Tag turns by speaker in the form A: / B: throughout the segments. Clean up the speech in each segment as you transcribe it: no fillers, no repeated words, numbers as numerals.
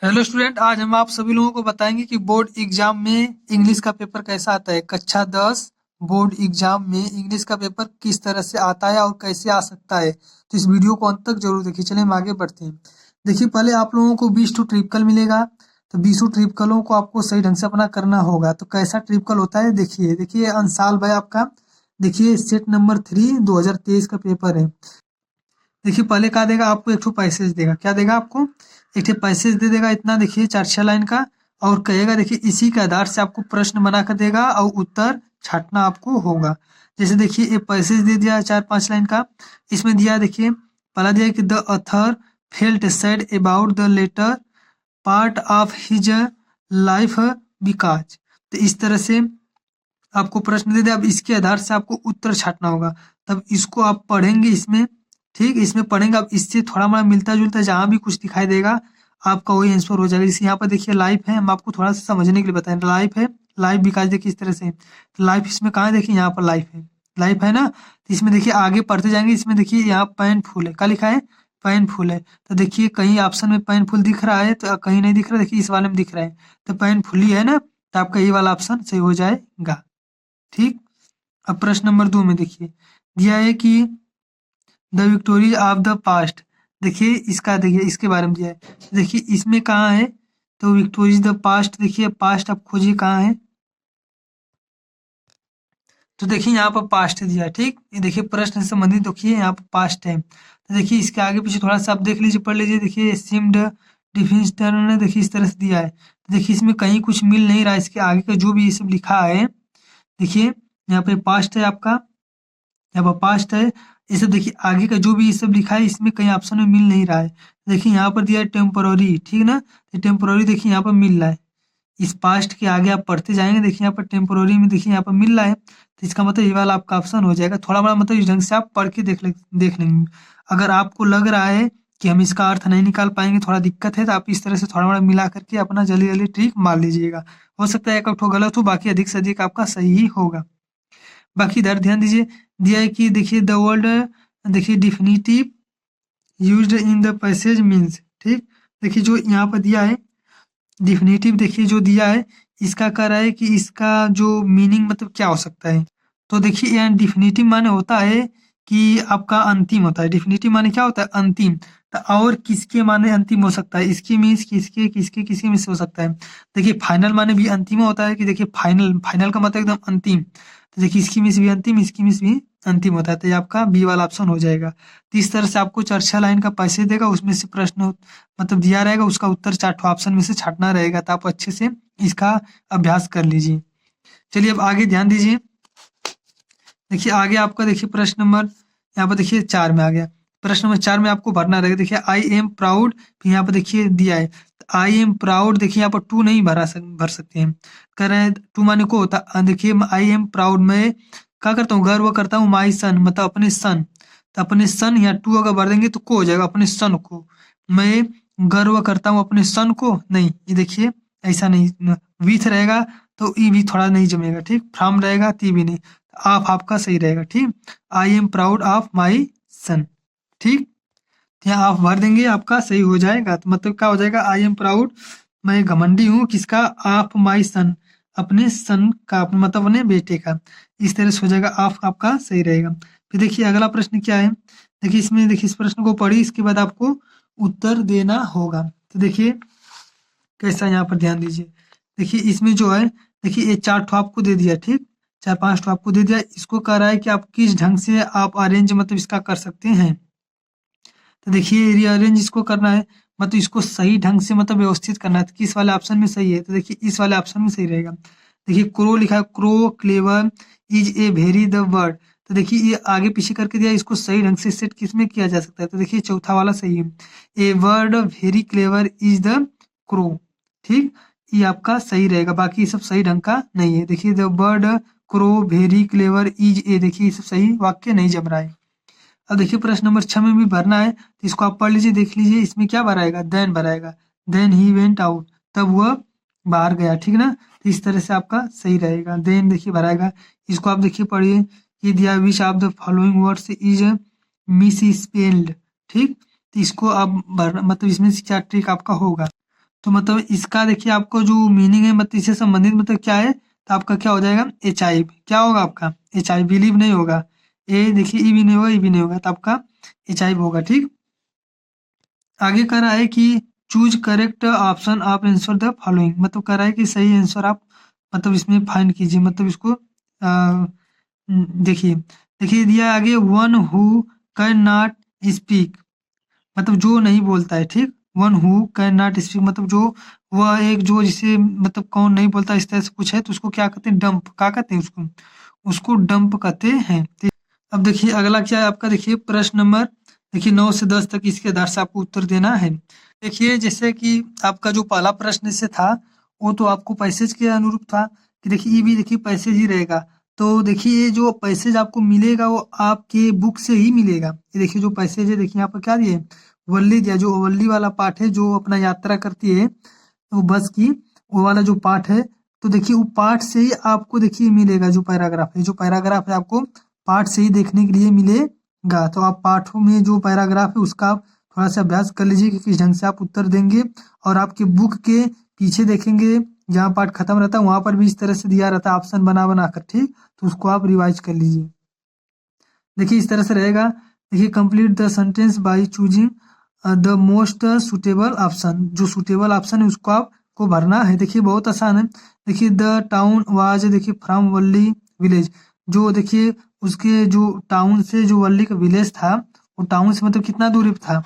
A: Hello student, आज हम आप सभी लोगों को बताएंगे कि बोर्ड एग्जाम में इंग्लिश का पेपर कैसा आता है। कक्षा 10 बोर्ड एग्जाम में इंग्लिश का पेपर किस तरह से आता है और कैसे आ सकता है। तो इस वीडियो को अंत तक जरूर देखिए। चलिए हम आगे बढ़ते हैं। देखिए, पहले आप लोगों को 20 टू ट्रिपकल मिलेगा। तो 20 ट्रिपकलों को आपको सही ढंग से अपना करना होगा। तो कैसा ट्रिपकल होता है देखिए। देखिए अंसाल भाई आपका, देखिए सेट नंबर 3 2023 का पेपर है। देखिए पहले क्या देगा आपको, एक ठो पैसेज देगा। क्या देगा आपको? एक ठो पैसेज दे देगा इतना, देखिए 4-6 लाइन का। और कहेगा देखिए इसी के आधार से आपको प्रश्न बना कर देगा और उत्तर छांटना आपको होगा। जैसे देखिए ये पैसेज दे दिया 4-5 लाइन का। इसमें दिया देखिए, पहला दिया कि the author felt sad about the latter part of his life because. तो इस तरह से आपको प्रश्न दे दे, अब इसके आधार से आपको उत्तर छांटना होगा। तब इसको आप पढ़ेंगे इसमें, ठीक, इसमें पढ़ेंगे। अब इससे थोड़ा मोड़ा मिलता जुलता जहाँ भी कुछ दिखाई देगा आपका वही आंसर हो जाएगा। जैसे यहाँ पर देखिए लाइफ है, हम आपको थोड़ा सा समझने के लिए बताएं। लाइफ है, लाइफ विकास देखिए इस तरह से। तो लाइफ इसमें कहाँ है? देखिए यहाँ पर लाइफ है, लाइफ है ना। तो इसमें देखिए आगे पढ़ते जाएंगे। इसमें देखिए यहाँ पैन फूल है, क्या लिखा है? पैन फूल है। तो देखिए कहीं ऑप्शन में पैन फूल दिख रहा है तो कहीं नहीं दिख रहा। देखिए इस वाले में दिख रहा है, तो पैन फूल ही है ना। तो आपका ये वाला ऑप्शन सही हो जाएगा। ठीक। अब प्रश्न नंबर 2 में देखिए दिया है कि द विक्टोरीज ऑफ द पास्ट। देखिए इसका, देखिए इसके बारे में दिया है। देखिए इसमें कहाँ है? तो विक्टोरीज द पास्ट, देखिए पास्ट आप खोजिए कहाँ है। तो देखिए यहाँ पर पास्ट दिया है, ठीक। ये देखिए प्रश्न से संबंधित देखिए यहाँ पर पास्ट है। तो देखिए इसके आगे पीछे थोड़ा सा आप देख लीजिए, पढ़ लीजिए। देखिए सिम्ड डिफेंस ने देखिए इस तरह से दिया है। तो देखिए इसमें कहीं कुछ मिल नहीं रहा है। इसके आगे का जो भी ये सब लिखा है, देखिए यहाँ पे पास्ट है आपका, यहाँ पर पास्ट है। ये सब देखिए आगे का जो भी ये सब लिखा है इसमें कहीं ऑप्शन में मिल नहीं रहा है। देखिए यहाँ पर दिया है टेम्पोररी, ठीक ना। तो टेम्पोररी देखिए यहाँ पर मिल रहा है। इस पास्ट के आगे आप पढ़ते जाएंगे, देखिए यहाँ पर टेम्पोररी में देखिए यहाँ पर मिल रहा है। तो इसका मतलब ये वाला आपका ऑप्शन हो जाएगा। थोड़ा बड़ा मतलब इस ढंग से आप पढ़ के देख लेंगे। अगर आपको लग रहा है कि हम इसका अर्थ नहीं निकाल पाएंगे, थोड़ा दिक्कत है, तो आप इस तरह से थोड़ा बड़ा मिला करके अपना जल्दी जल्दी ट्रिक मार लीजिएगा। हो सकता है एक ठो गलत हो, बाकी अधिक से अधिक आपका सही ही होगा। बाकी इधर ध्यान दीजिए, दिया है कि देखिए द वर्ड, देखिए definitive used in the passage means, ठीक। देखिए जो यहाँ पर दिया है डिफिनिटिव, देखिए जो दिया है इसका कह रहा है कि इसका जो मीनिंग मतलब क्या हो सकता है। तो देखिए यहाँ डिफिनिटिव माने होता है कि आपका अंतिम होता है। डिफिनिटिव माने क्या होता है? अंतिम। तो और किसके माने अंतिम हो सकता है? इसके मीन्स किसके किसके किसके मीन्स हो सकता है। देखिए फाइनल माने भी अंतिम होता है कि देखिए फाइनल, फाइनल का मतलब एकदम अंतिम। तो देखिए इसकी मीन्स भी अंतिम, इसकी मीन्स भी अंतिम होता है। तो ये आपका बी वाला ऑप्शन हो जाएगा। तो इस तरह से आपको 4-6 लाइन का पैसेज देगा, उसमें से प्रश्न मतलब दिया रहेगा, उसका उत्तर 4 ठो ऑप्शन में से छांटना रहेगा। तो आप अच्छे से इसका अभ्यास कर लीजिए। चलिए अब आगे ध्यान दीजिए। देखिए आगे आपका, देखिए प्रश्न नंबर यहाँ पर देखिए 4 में आ गया। प्रश्न नंबर 4 में आपको भरना रहेगा। देखिए आई एम प्राउड, फिर यहाँ पर देखिए दिया है आई एम प्राउड। देखिए यहाँ पर टू नहीं भर सकते हैं। कह रहे हैं टू माने को होता है, देखिए आई एम प्राउड, मैं क्या करता हूँ? गर्व करता हूँ। माई सन मतलब अपने सन। तो अपने सन, यहाँ टू अगर भर देंगे तो को हो जाएगा, अपने सन को। मैं गर्व करता हूँ अपने सन को, नहीं ये देखिए ऐसा नहीं, विथ रहेगा तो ई भी थोड़ा नहीं जमेगा, ठीक। फ्रॉम रहेगा ती भी नहीं। आप आपका सही रहेगा, ठीक। I am proud of my son, ठीक। यहाँ आप भर देंगे, आपका सही हो जाएगा। तो मतलब क्या हो जाएगा? आई एम प्राउड, मैं घमंडी हूँ किसका? ऑफ माई सन, अपने सन का, अपने मतलब अपने बेटे का। इस तरह से हो जाएगा, ऑफ आपका सही रहेगा। फिर देखिए अगला प्रश्न क्या है। देखिए इसमें, देखिए इस प्रश्न को पढ़िए, इसके बाद आपको उत्तर देना होगा। तो देखिए कैसा, यहाँ पर ध्यान दीजिए। देखिए इसमें जो है, देखिए ये 4 ठो आपको दे दिया, ठीक। 4-5 ठो आपको दे दिया। इसको कह रहा है कि आप किस ढंग से आप अरेंज मतलब इसका कर सकते हैं। तो देखिए रीअरेंज इसको करना है, मतलब इसको सही ढंग से मतलब व्यवस्थित करना है। तो किस वाले ऑप्शन में सही है? तो देखिए इस वाले ऑप्शन में सही रहेगा। देखिए क्रो लिखा है, crow clever is a very the word. तो देखिए ये आगे पीछे करके दिया, इसको सही ढंग से सेट किस में किया जा सकता है? तो देखिए चौथा वाला सही है। A word very clever is the crow, ठीक। ये आपका सही रहेगा, बाकी ये सब सही ढंग का नहीं है। देखिए the word crow very clever is a, देखिए ये सब सही वाक्य नहीं जम रहा है। अब देखिए प्रश्न नंबर 6 में भी भरना है, तो इसको आप पढ़ लीजिए, देख लीजिए। इसमें क्या भराएगा? देन भराएगा। देन ही वेंट आउट, तब वह बाहर गया, ठीक ना। तो इस तरह से आपका सही रहेगा। देन देखिए भराएगा। इसको आप देखिए पढ़िए कि दिया which of the following words is miss spelled, ठीक। तो इसको आप भरना मतलब इसमें से क्या ट्रिक आपका होगा। तो मतलब इसका देखिए आपको जो मीनिंग है मतलब इससे संबंधित मतलब क्या है, तो आपका क्या हो जाएगा HIV। क्या होगा आपका HIV, बिलीव नहीं होगा। ए देखिए ई भी नहीं होगा, ई भी नहीं होगा, तो आपका HIV होगा। ठीक, आगे कह रहा है कि choose correct option of answer the following, मतलब कह रहा है कि सही आंसर आप मतलब इसमें फाइंड कीजिए, मतलब इसको देखिए देखिए दिया है आगे, one who can not speak, मतलब जो नहीं बोलता है। ठीक, one who can not speak मतलब जो, वह एक जो जिसे मतलब कौन नहीं बोलता, इस तरह से कुछ है, तो उसको क्या कहते हैं, डंप। क्या कहते हैं उसको, उसको डंप कहते हैं। तो अब देखिए अगला क्या है आपका, देखिए प्रश्न नंबर देखिए 9 से 10 तक, इसके आधार से आपको उत्तर देना है। देखिए जैसे कि आपका जो पहला प्रश्न से था वो तो आपको पैसेज के अनुरूप था, कि देखिए ये भी देखिए पैसेज ही रहेगा। तो देखिए ये जो पैसेज आपको मिलेगा वो आपके बुक से ही मिलेगा। ये देखिए जो पैसेज है, देखिए यहाँ पर क्या दिए, वल्ली दिया, जो वल्ली वाला पार्ट है जो अपना यात्रा करती है वो बस की, वो वाला जो पार्ट है, तो देखिए वो पार्ट से ही आपको देखिए मिलेगा जो पैराग्राफ है, जो पैराग्राफ है आपको पार्ट से ही देखने के लिए मिलेगा। तो आप पाठों में जो पैराग्राफ है उसका आप थोड़ा सा अभ्यास कर लीजिए कि किस ढंग से आप उत्तर देंगे, और आपके बुक के पीछे देखेंगे जहाँ पार्ट खत्म रहता है वहां पर भी इस तरह से दिया रहता है ऑप्शन बना बना कर। ठीक, तो उसको आप रिवाइज कर लीजिए। देखिए इस तरह से रहेगा, देखिए complete the sentence by choosing the most suitable option, जो सुटेबल ऑप्शन है उसको आपको भरना है। देखिए बहुत आसान है। देखिए द टाउन वाज देखिए फ्रॉम वल्ली विलेज, जो देखिए उसके जो टाउन से जो वल्ली का विलेज था, वो टाउन से मतलब कितना दूरी पे था,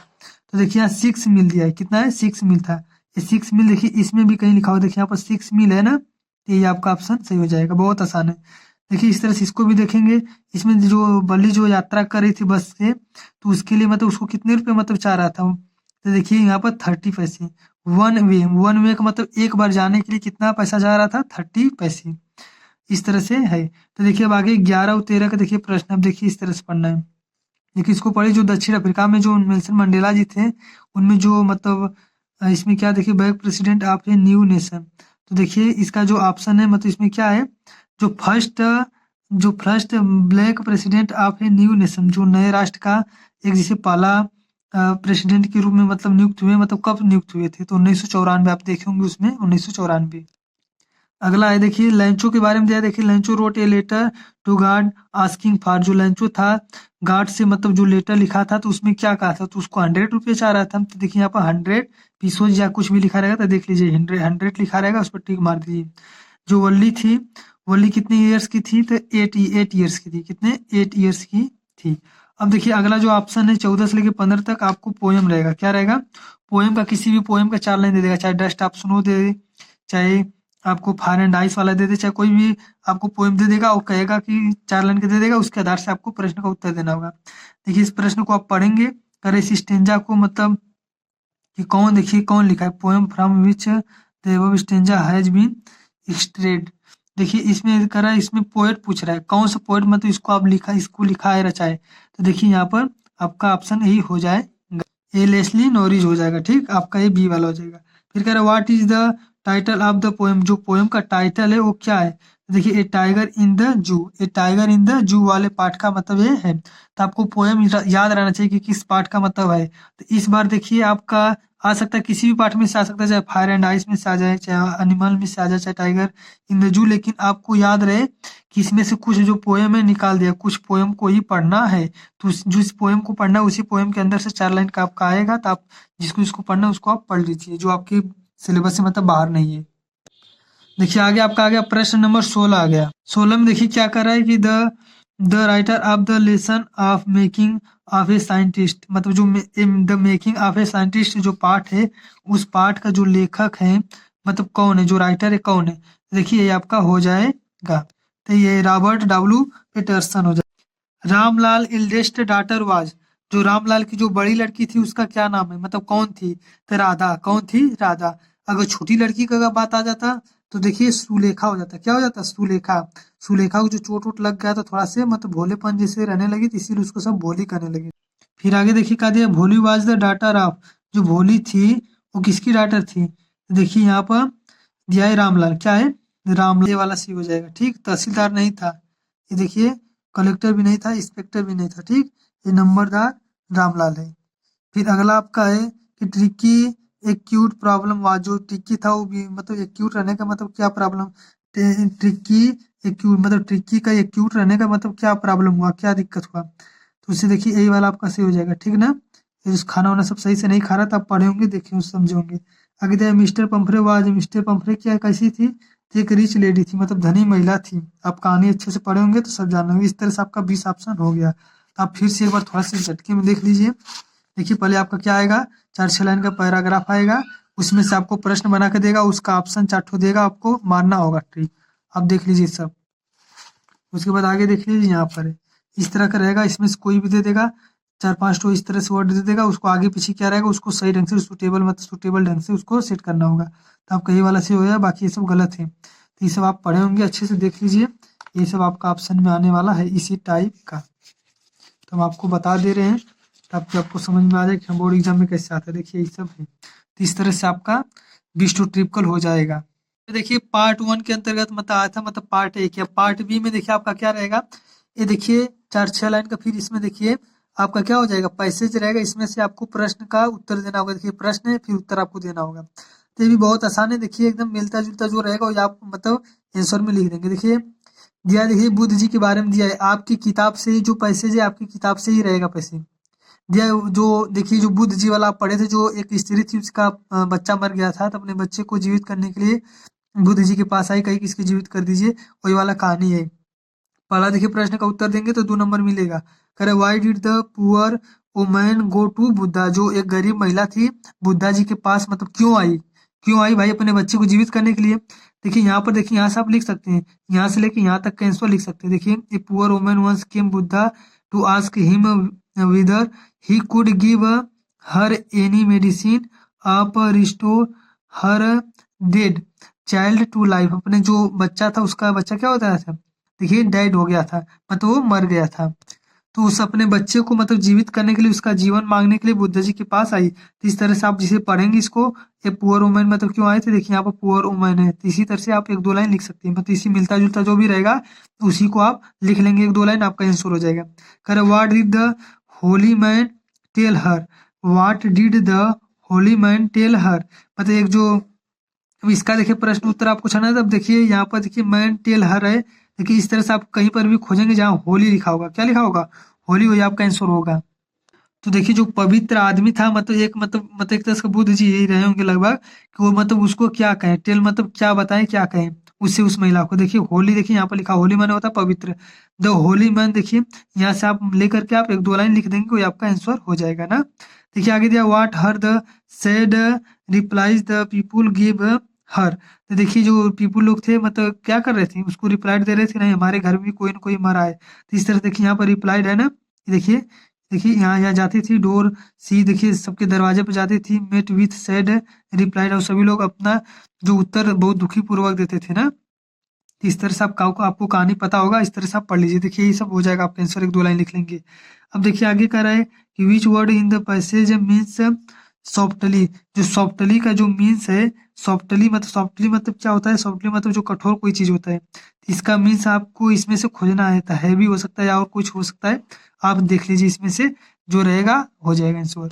A: तो देखिए यहाँ 6 मील दिया है। कितना है, 6 मील था। ये 6 मील देखिए इसमें भी कहीं लिखा हुआ, देखिए यहाँ पर 6 मील है ना, तो ये आपका ऑप्शन सही हो जाएगा। बहुत आसान है। देखिए इस तरह से इसको भी देखेंगे, इसमें जो बल्ली जो यात्रा कर रही थी बस से, तो उसके लिए मतलब उसको कितने रुपए मतलब चाह रहा था वो? तो देखिए यहाँ पर 30 पैसे। वन वे का मतलब एक बार जाने के लिए कितना पैसा जा रहा था, 30 पैसे। इस तरह से है। तो देखिए अब आगे 11 और 13 का देखिए प्रश्न, अब देखिए इस तरह से पढ़ना है। देखिए इसको पढ़िए, जो दक्षिण अफ्रीका में जो नेल्सन मंडेला जी थे, उनमें जो मतलब इसमें क्या देखिए, back president of a new nation, तो देखिए इसका जो ऑप्शन है मतलब इसमें क्या है, जो फर्स्ट जो first black president of a new nation, जो नए राष्ट्र का एक जिसे पहला प्रेसिडेंट के रूप में मतलब नियुक्त हुए, मतलब कब नियुक्त हुए थे, तो 1994, आप देखे होंगे उसमें 1994। अगला है देखिए लैंचो के बारे में दिया है। देखिए Lencho wrote a letter to God asking for, जो लैंचो था गार्ड से मतलब जो लेटर लिखा था, तो उसमें क्या कहा था, तो उसको 100 रुपये चाह रहा था। तो देखिए यहाँ पर 100 पीसोज या कुछ भी लिखा रहेगा, तो देख लीजिए 100 लिखा रहेगा, उस पर टिक मार दीजिए। जो वल्ली थी, वल्ली कितने ईयर्स की थी, तो 8 ईयर्स की थी। कितने, 8 ईयर्स की थी। अब देखिए अगला जो ऑप्शन है 14 से लेकर 15 तक आपको पोएम रहेगा। क्या रहेगा, पोएम का, किसी भी पोएम का 4 लाइन दे देगा, चाहे डस्ट ऑफ स्नो दे दे, चाहे आपको फायर एंड आइस वाला दे दे, चाहे कोई भी आपको पोएम दे देगा, और कहेगा कि 4 लाइन के दे देगा, उसके आधार से आपको प्रश्न का उत्तर देना होगा। देखिए इस प्रश्न को आप पढ़ेंगे, करे इस स्टेंजा को मतलब कि कौन, देखिए कौन लिखा है, poem from which the above stanza has been extracted. देखिए इसमें करा, इसमें पोएट पूछ रहा है, कौन सा पोएट मतलब इसको आप लिखा, इसको लिखा है, रचा है, तो देखिए यहाँ पर आपका ऑप्शन यही हो जाएगा, ए लेस्ली नॉरिज हो जाएगा। ठीक, आपका ये बी वाला हो जाएगा। फिर कह रहा है what is the title of the poem, जो पोएम का टाइटल है वो क्या है, तो देखिए ए tiger in the zoo, A tiger in the zoo वाले पार्ट का मतलब ये है। तो आपको पोएम याद रहना चाहिए कि किस पार्ट का मतलब है। तो इस बार देखिए आपका आ सकता है, किसी भी पार्ट में से आ सकता है, चाहे फायर एंड आइस में से आ जाए, चाहे एनिमल में से आ जाए, चाहे टाइगर इन द जू, लेकिन आपको याद रहे कि इसमें से कुछ जो पोएम है निकाल दिया, कुछ पोएम को ही पढ़ना है। तो जिस पोएम को पढ़ना है उसी पोएम के अंदर से 4 लाइन का आपका आएगा, तो आप जिसको पढ़ना है उसको आप पढ़ लीजिए, जो आपके सिलेबस से मतलब बाहर नहीं है। देखिए आगे आपका आ गया प्रश्न नंबर 16 आ गया। 16 में देखिए क्या कर रहा है कि the writer of the lesson of making of a scientist, मतलब जो the making of a scientist जो पार्ट है, उस पार्ट का जो लेखक है मतलब कौन है, जो राइटर है कौन है, देखिए ये आपका हो जाएगा, तो ये रॉबर्ट डब्ल्यू पेटरसन हो जाएगा। रामलाल इल्डेस्ट डॉटर वाज, जो रामलाल की जो बड़ी लड़की थी उसका क्या नाम है, मतलब कौन थी, तो राधा। कौन थी, राधा। अगर छोटी लड़की का अगर बात आ जाता तो देखिए सुलेखा हो जाता। क्या हो जाता, सुलेखा। सुलेखा को जो चोट वोट लग गया था थोड़ा से मतलब भोलेपन जैसे रहने लगी, तो इसीलिए उसको सब भोली करने लगे। फिर आगे देखिए क्या दिया, भोली वाज द डाटर ऑफ, जो भोली थी वो किसकी डाटर थी, तो देखिए यहाँ पर दिया है रामलाल। क्या है, रामलाल, ये वाला सी हो जाएगा। ठीक, तहसीलदार नहीं था ये, देखिए कलेक्टर भी नहीं था, इंस्पेक्टर भी नहीं था। ठीक, ये नंबरदार रामलाल है। फिर अगला आपका है कि ट्रिकी एक्यूट प्रॉब्लम हुआ, जो ट्रिकी था वो भी मतलब एक्यूट रहने का मतलब क्या प्रॉब्लम, ट्रिकी एक्यूट मतलब ट्रिकी का एक्यूट रहने का मतलब क्या प्रॉब्लम हुआ, क्या दिक्कत हुआ। तो उससे देखिए यही वाला आपका सही हो जाएगा, ठीक ना। ये जो खाना वाना सब सही से नहीं खा रहा था, आप पढ़े होंगे, देखे होंगे, समझे होंगे। आगे दिया मिस्टर पंफरे वाज, मिस्टर पंफरे क्या कैसी थी, तो एक रिच लेडी थी, मतलब धनी महिला थी। आप कहानी अच्छे से पढ़े होंगे तो सब जान होंगे। इस तरह से आपका 20 ऑप्शन हो गया। तो आप फिर से एक बार थोड़ा सा झटके में देख लीजिए। देखिए पहले आपका क्या आएगा, 4-6 लाइन का पैराग्राफ आएगा, उसमें से आपको प्रश्न बना के देगा, उसका ऑप्शन 4 ठो देगा, आपको मारना होगा ट्रिक। आप देख लीजिए सब। उसके बाद आगे देख लीजिए यहाँ पर इस तरह का रहेगा, इसमें से कोई भी दे देगा, 4-5 ठो इस तरह से वर्ड दे देगा, उसको आगे पीछे क्या रहेगा उसको सही ढंग से सूटेबल मतलब सूटेबल ढंग से उसको सेट करना होगा। तो आपका ये वाला सही हो जाए, बाकी ये सब गलत है। तो ये सब आप पढ़े होंगे, अच्छे से देख लीजिए। ये सब आपका ऑप्शन में आने वाला है इसी टाइप का। तो हम आपको बता दे रहे हैं ताकि आपको समझ में आ जाए कि बोर्ड एग्जाम में कैसे आता है। देखिए ये सब है, तो इस तरह से आपका 20 टू ट्रिपल हो जाएगा। तो देखिए पार्ट 1 के अंतर्गत मतलब आया था, मतलब पार्ट 1 या पार्ट बी में देखिए आपका क्या रहेगा। ये देखिए 4-6 लाइन का, फिर इसमें देखिए आपका क्या हो जाएगा, पैसेज रहेगा, इसमें से आपको प्रश्न का उत्तर देना होगा। देखिए प्रश्न है फिर उत्तर आपको देना होगा। तो ये भी बहुत आसान है, देखिए एकदम मिलता जुलता जो रहेगा वो आप मतलब आंसर में लिख देंगे। देखिए दिया, देखिए बुद्ध जी के बारे में दिया है, आपकी किताब से ही जो पैसेज है आपकी किताब से ही रहेगा पैसे दिया है। जो देखिए जो बुद्ध जी वाला आप पढ़े थे, जो एक स्त्री थी उसका बच्चा मर गया था, तो अपने बच्चे को जीवित करने के लिए बुद्ध जी के पास आई, कही कि इसको जीवित कर दीजिए, वही वाला कहानी है। पहला देखिए प्रश्न का उत्तर देंगे तो 2 नंबर मिलेगा। कह रहे why did the poor woman go to Buddha, जो एक गरीब महिला थी बुद्धा जी के पास मतलब क्यों आई भाई, अपने बच्चे को जीवित करने के लिए। देखिए यहाँ पर देखिए यहाँ से आप लिख सकते हैं, यहाँ से लेके यहाँ तक का आंसर लिख सकते हैं। देखिए a poor woman once came Buddha to ask him whether he could give her any medicine up restore her dead child to life. अपने जो बच्चा था उसका बच्चा क्या होता था, देखिए डेड हो गया था, मतलब वो मर गया था। तो उस अपने बच्चे को मतलब जीवित करने के लिए उसका जीवन मांगने के लिए बुद्ध जी के पास आई। तो इस तरह से आप जिसे पढ़ेंगे इसको, ये पुअर वुमन मतलब क्यों आए थे, देखिए यहाँ पर पुअर वुमन है, तो इसी तरह से आप 1-2 लाइन लिख सकते हैं, मतलब इसी मिलता जुलता जो भी रहेगा उसी को आप लिख लेंगे, 1-2 लाइन आपका आंसर हो जाएगा। कह रहे what did the holy man tell her, what did the holy man tell her, मतलब एक जो, अब इसका देखिए प्रश्न उत्तर आपको छाना है। तब देखिए यहाँ पर देखिए मैन टेल हर है, देखिए इस तरह से आप कहीं पर भी खोजेंगे जहाँ होली लिखा होगा, क्या लिखा होगा, होली, वही आपका आंसर होगा। तो देखिए जो पवित्र आदमी था मतलब एक तरह से बुद्ध जी यही रहे होंगे लगभग, कि वो मतलब उसको क्या कहें, टेल मतलब क्या बताएं क्या कहें उससे उस महिला को। देखिए होली, देखिए यहाँ पर लिखा होली मैन होता है पवित्र, द होली मैन। देखिए यहाँ से आप लेकर के आप 1-2 लाइन लिख देंगे, वही आपका आंसर हो जाएगा ना। देखिए आगे दिया what her the said replies the people give her, तो देखिए जो पीपुल लोग थे मतलब क्या कर रहे थे, उसको रिप्लाइड दे रहे थे, नहीं हमारे घर में भी कोई ना कोई मरा है। तो इस तरह से देखिए यहाँ पर रिप्लाइड है ना, देखिए देखिए यहाँ यहाँ जाती थी डोर सी, देखिए सबके दरवाजे पर जाती थी, मेट विथ सैड रिप्लाइड, और सभी लोग अपना जो उत्तर बहुत दुखी पूर्वक देते थे ना। तो इस तरह से आपको कहानी पता होगा, इस तरह से आप पढ़ लीजिए। देखिए ये सब हो जाएगा, आप आंसर 1-2 लाइन लिख लेंगे। अब देखिए आगे कह रहा है कि which word in the passage means softly, जो सॉफ्टली का जो मीन्स है, सॉफ्टली मतलब क्या होता है, सॉफ्टली मतलब जो कठोर कोई चीज होता है, इसका मीन्स आपको इसमें से खोजना है, तो हैवी हो सकता है या और कुछ हो सकता है, आप देख लीजिए इसमें से जो रहेगा हो जाएगा आंसर।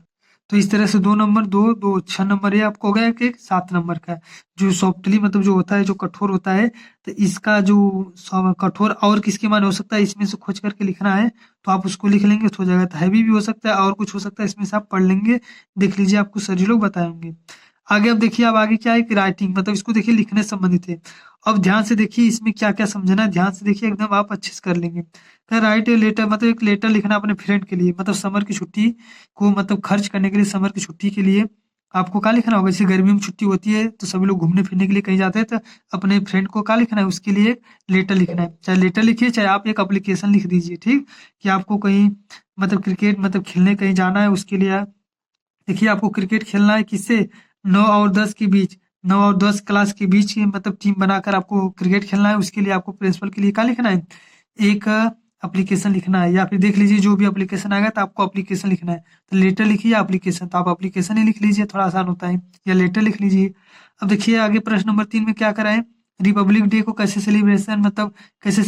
A: तो इस तरह से 2 नंबर, 2 6 नंबर ये आपको हो गया, कि 7 नंबर का जो सॉफ्टली मतलब जो होता है जो कठोर होता है, तो इसका जो कठोर और किसके मान हो सकता है इसमें से खोज करके लिखना है, तो आप उसको लिख लेंगे तो हो जाएगा। तो हैवी भी हो सकता है और कुछ हो सकता है, इसमें से आप पढ़ लेंगे, देख लीजिए आपको सर जी लोग बताएंगे। आगे अब देखिए, अब आगे क्या है कि राइटिंग, मतलब इसको देखिए लिखने से संबंधित है। अब ध्यान से देखिए इसमें क्या क्या समझना है, ध्यान से देखिए एकदम आप अच्छे से कर लेंगे। राइट ए लेटर, मतलब एक लेटर लिखना अपने फ्रेंड के लिए, मतलब समर की छुट्टी को मतलब खर्च करने के लिए, समर की छुट्टी के लिए आपको क्या लिखना होगा। जैसे गर्मी में छुट्टी होती है तो सभी लोग घूमने फिरने के लिए कहीं जाते हैं, तो अपने फ्रेंड को क्या लिखना है, उसके लिए एक लेटर लिखना है। चाहे लेटर लिखिए चाहे आप एक अप्लीकेशन लिख दीजिए, ठीक, कि आपको कहीं मतलब क्रिकेट मतलब खेलने कहीं जाना है, उसके लिए देखिए आपको क्रिकेट खेलना है किससे, 9 और 10 के बीच, 9 और 10 क्लास के बीच की मतलब टीम बनाकर आपको क्रिकेट खेलना है। उसके लिए आपको प्रिंसिपल के लिए क्या लिखना है, एक एप्लीकेशन लिखना है, या फिर देख लीजिए जो भी एप्लीकेशन आएगा तो आपको एप्लीकेशन लिखना है। तो लेटर लिखिए या एप्लीकेशन, तो आप एप्लीकेशन ही लिख लीजिए, थोड़ा आसान होता है, या लेटर लिख लीजिए। अब देखिए आगे प्रश्न नंबर 3 में क्या कराएं, रिपब्लिक डे को कैसे सेलिब्रेशन मतलब कैसे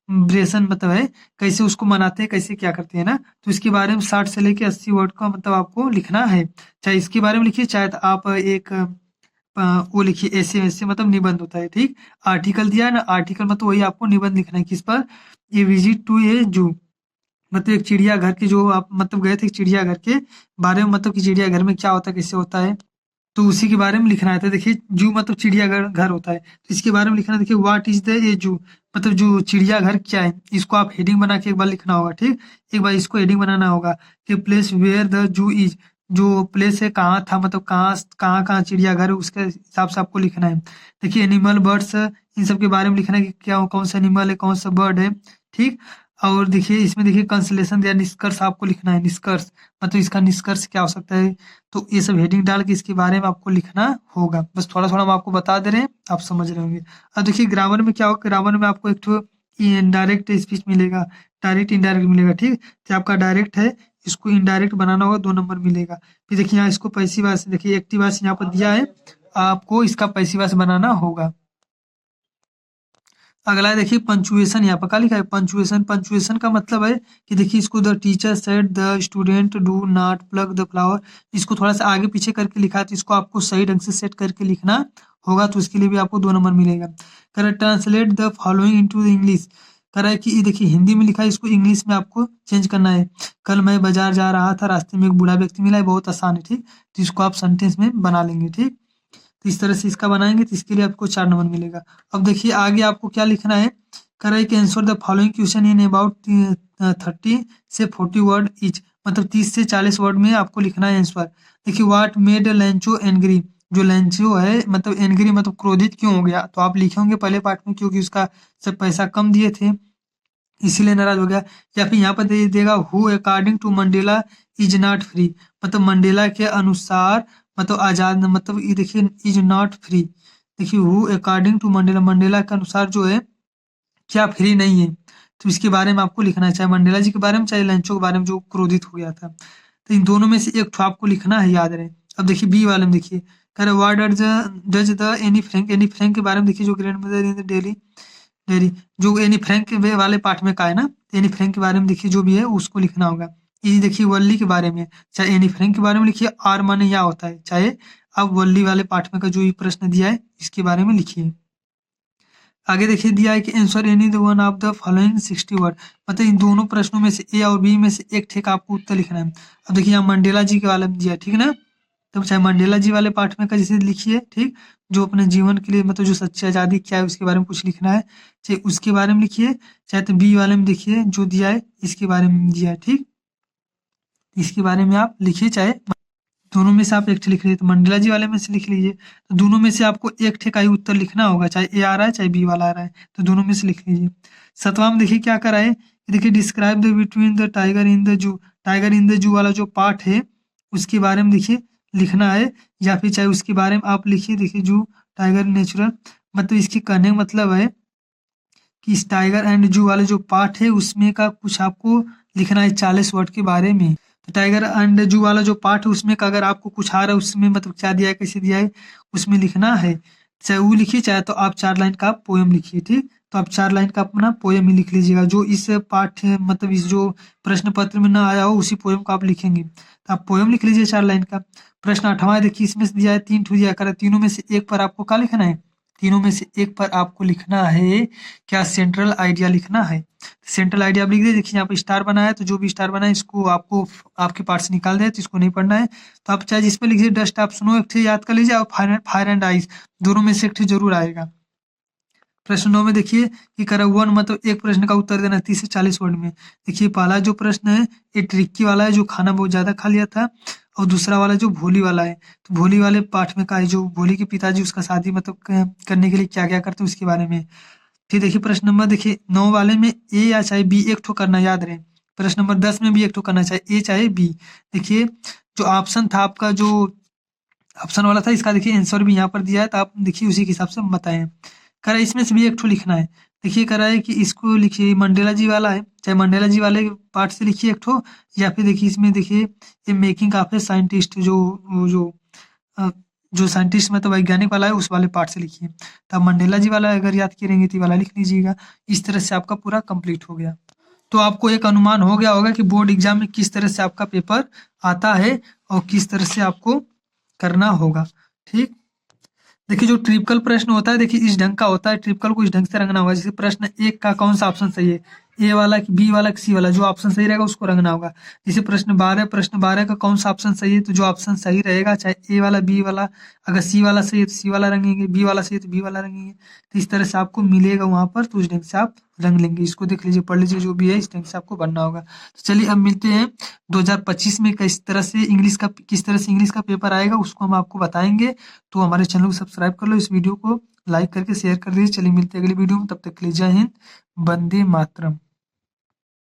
A: सेलिब्रेशन मतलब है, कैसे उसको मनाते हैं, कैसे क्या करते हैं ना, तो इसके बारे में 60 से लेके 80 वर्ड का मतलब आपको लिखना है। चाहे इसके बारे में लिखिए, चाहे तो आप एक वो लिखिए ऐसे वैसे, मतलब निबंध होता है, ठीक। आर्टिकल दिया है ना, आर्टिकल मतलब वही आपको निबंध लिखना है, किस पर, ए विजिट टू ए जू, मतलब एक चिड़ियाघर के, जो आप मतलब गए थे चिड़ियाघर के बारे में, मतलब कि चिड़ियाघर में क्या होता है, कैसे होता है, तो उसी के बारे में लिखना है। तो देखिए जू मतलब चिड़ियाघर घर होता है, तो इसके बारे में लिखना है। देखिए व्हाट इज द ए जू, मतलब जो चिड़ियाघर क्या है, इसको आप हेडिंग बना के एक बार लिखना होगा, ठीक। एक बार इसको हेडिंग बनाना होगा कि place where the zoo is, जो प्लेस है कहाँ था, मतलब कहाँ कहाँ कहाँ चिड़ियाघर है, उसके हिसाब से आपको लिखना है। देखिए एनिमल बर्ड्स इन सब के बारे में लिखना है कि क्या कौन सा एनिमल है, कौन सा बर्ड है, ठीक। और देखिए इसमें देखिए कंसलेशन या निष्कर्ष आपको लिखना है, निष्कर्ष मतलब इसका निष्कर्ष क्या हो सकता है, तो ये सब हेडिंग डाल के इसके बारे में आपको लिखना होगा। बस थोड़ा-थोड़ा हम आपको बता दे रहे हैं, आप समझ रहे होंगे। अब देखिए ग्रामर में क्या होगा, ग्रामर में आपको एक ठो इनडायरेक्ट स्पीच मिलेगा, डायरेक्ट इनडायरेक्ट मिलेगा, ठीक। तो आपका डायरेक्ट है, इसको इनडायरेक्ट बनाना होगा, 2 नंबर मिलेगा। फिर देखिए यहाँ इसको पैसिव वॉइस, देखिए एक्टिव वॉइस यहाँ पर दिया है, आपको इसका पैसिव वॉइस बनाना होगा। अगला है देखिए पंक्चुएशन, यहाँ पर क्या लिखा है पंक्चुएशन। पंक्चुएशन का मतलब है कि देखिए इसको the teacher said the student do not plug the flower, इसको थोड़ा सा आगे पीछे करके लिखा है, तो इसको आपको सही ढंग से सेट करके लिखना होगा, तो इसके लिए भी आपको 2 नंबर मिलेगा। कह रहा है translate the following into English, कह रहा है कि ये देखिए हिंदी में लिखा है, इसको इंग्लिश में आपको चेंज करना है। कल मैं बाजार जा रहा था, रास्ते में एक बूढ़ा व्यक्ति मिला है, बहुत आसान है, ठीक। तो इसको आप सेंटेंस में बना लेंगे, ठीक। तो इस तरह से इसका बनाएंगे, तो इसके लिए आपको 4 नंबर मिलेगा। अब देखिए आगे आपको क्या लिखना है, कह रहा है कि answer the following question in about 30 से 40 वर्ड ईच, मतलब 30 से 40 वर्ड में आपको लिखना है आंसर। देखिए व्हाट मेड लेंचो एंग्री, जो लेंचो है मतलब एंग्री मतलब क्रोधित क्यों हो गया, तो आप लिखे होंगे पहले पार्ट में, क्योंकि उसका सब पैसा कम दिए थे इसीलिए नाराज हो गया। या फिर यहाँ पर दे देगा who according to Mandela is not free, मतलब मंडेला के अनुसार मतलब आजाद, मतलब ये देखिए इज नॉट फ्री, देखिए who according to Mandela, Mandela के अनुसार जो है क्या फ्री नहीं है, तो इसके बारे में आपको लिखना है, चाहे मंडेला जी के बारे में, चाहे लंचो के बारे में जो क्रोधित हो गया था। तो इन दोनों में से एक ठो आपको लिखना है, याद रहे। अब देखिए बी वाले में देखिए, कह रहे what does the Anne Frank, Anne Frank के बारे में देखिए, जो grand mother in the daily dairy, जो एनी फ्रैंक के वाले पार्ट में का है ना, एनी फ्रैंक के बारे में देखिए जो भी है उसको लिखना होगा। ये देखिए वल्ली के बारे में, चाहे एनी फ्रैंक के बारे में लिखिए, आर माने या होता है, चाहे आप वल्ली वाले पार्ट में का जो ये प्रश्न दिया है इसके बारे में लिखिए। आगे देखिए दिया है कि answer any the one of the following 60 word, मतलब इन दोनों प्रश्नों में से ए और बी में से एक ठीक आपको उत्तर लिखना है। अब देखिए यहाँ मंडेला जी के वाले में दिया है, ठीक है ना, तो चाहे मंडेला जी वाले पार्ट में का जैसे लिखिए, ठीक। जो अपने जीवन के लिए मतलब जो सच्ची आज़ादी क्या है उसके बारे में कुछ लिखना है, चाहे उसके बारे में लिखिए, चाहे तो बी वाले में देखिए जो दिया है इसके बारे में दिया है, ठीक। इसके बारे में आप लिखिए, चाहे दोनों में से आप एक ठे लिख लीजिए, तो मंडेला जी वाले में से लिख लीजिए, तो दोनों में से आपको एक ठे का ही उत्तर लिखना होगा, चाहे ए आ रहा है चाहे बी वाला आ रहा है, तो दोनों में से लिख लीजिए। सातवां में देखिए क्या करा है, देखिए describe the between the tiger in the zoo, tiger in the zoo वाला जो पार्ट है उसके बारे में देखिए लिखना है, या फिर चाहे उसके बारे में आप लिखिए। देखिए जू टाइगर नेचुरल, मतलब इसके कहने का मतलब है कि इस टाइगर एंड जू वाले जो पार्ट है उसमें का कुछ आपको लिखना है 40 वर्ड के बारे में। तो टाइगर एंड जू वाला जो पार्ट है उसमें का अगर आपको कुछ आ रहा है उसमें मतलब क्या दिया है, कैसे दिया है, उसमें लिखना है। चाहे वो लिखिए, चाहे तो आप 4 लाइन का पोएम लिखिए, ठीक। तो आप 4 लाइन का अपना पोएम ही लिख लीजिएगा, जो इस पाठ मतलब इस जो प्रश्न पत्र में ना आया हो उसी पोएम को आप लिखेंगे। तो आप पोएम लिख लीजिए 4 लाइन का। प्रश्न 8वां देखिए, इसमें से दिया है 3 ठो दिया कर, तीनों में से एक पर आपको क्या लिखना है, तीनों में से एक पर आपको लिखना है क्या, सेंट्रल आइडिया लिखना है। सेंट्रल आइडिया आप लिख दीजिए। देखिए यहाँ पे स्टार बना है, तो जो भी स्टार बना है इसको आपको आपके पार्ट से निकाल दे, तो इसको नहीं पढ़ना है। तो आप चाहे जिस पे लिखिए डस्ट आप स्नो एक ठे याद कर लीजिए, और फायर एंड आइस दोनों में से एक ठे जरूर आएगा। प्रश्न 9 में देखिए कि करा 1 मतलब एक प्रश्न का उत्तर देना 30 से 40 वर्ड में। देखिए पहला जो प्रश्न है ये ट्रिकी वाला है, जो खाना बहुत ज्यादा खा लिया था, और दूसरा वाला जो भोली वाला है, तो भोली वाले पाठ में का है जो भोली के पिताजी उसका शादी मतलब करने के लिए क्या क्या करते हैं उसके बारे में। फिर देखिए प्रश्न नंबर देखिए 9 वाले में ए या चाहे बी एक ठो करना, याद रहे। प्रश्न नंबर 10 में भी एक ठो करना, चाहे ए चाहे बी। देखिए जो ऑप्शन था आपका, जो ऑप्शन वाला था इसका देखिए आंसर भी यहाँ पर दिया है, तो आप देखिए उसी के हिसाब से बताएं। कह रहा है इसमें से भी एक ठो लिखना है। देखिए कह रहा है कि इसको लिखिए, मंडेला जी वाला है, चाहे मंडेला जी वाले पार्ट से लिखिए एक ठो, या फिर देखिए इसमें देखिए ये मेकिंग ऑफ ए साइंटिस्ट, जो जो साइंटिस्ट मतलब वैज्ञानिक वाला है उस वाले पार्ट से लिखिए। तो आप मंडेला जी वाला अगर याद करेंगे तो ये वाला लिख लीजिएगा। इस तरह से आपका पूरा कंप्लीट हो गया। तो आपको एक अनुमान हो गया होगा कि बोर्ड एग्जाम में किस तरह से आपका पेपर आता है और किस तरह से आपको करना होगा। ठीक, देखिए जो ट्रिपल प्रश्न होता है, देखिए इस ढंग का होता है, ट्रिपल को इस ढंग से रंगना होगा। जैसे प्रश्न एक का कौन सा ऑप्शन सही है, ए वाला कि बी वाला कि सी वाला, जो ऑप्शन सही रहेगा उसको रंगना होगा। जैसे प्रश्न 12 का कौन सा ऑप्शन सही है, तो जो ऑप्शन सही रहेगा चाहे ए वाला बी वाला, अगर सी वाला सही है तो सी वाला रंगेंगे, बी वाला सही है तो बी वाला रंगेंगे। तो इस तरह से आपको मिलेगा वहां पर, तो उस ढंग से आप रंग लेंगे। इसको देख लीजिए, पढ़ लीजिए, जो भी है इस ढंग से आपको बनना होगा। तो चलिए अब मिलते हैं 2025 में किस तरह से इंग्लिश का पेपर आएगा उसको हम आपको बताएंगे। तो हमारे चैनल को सब्सक्राइब कर लो, इस वीडियो को लाइक करके शेयर कर दीजिए। चलिए मिलते हैं अगली वीडियो में, तब तक के लिए जय हिंद, वंदे मातरम।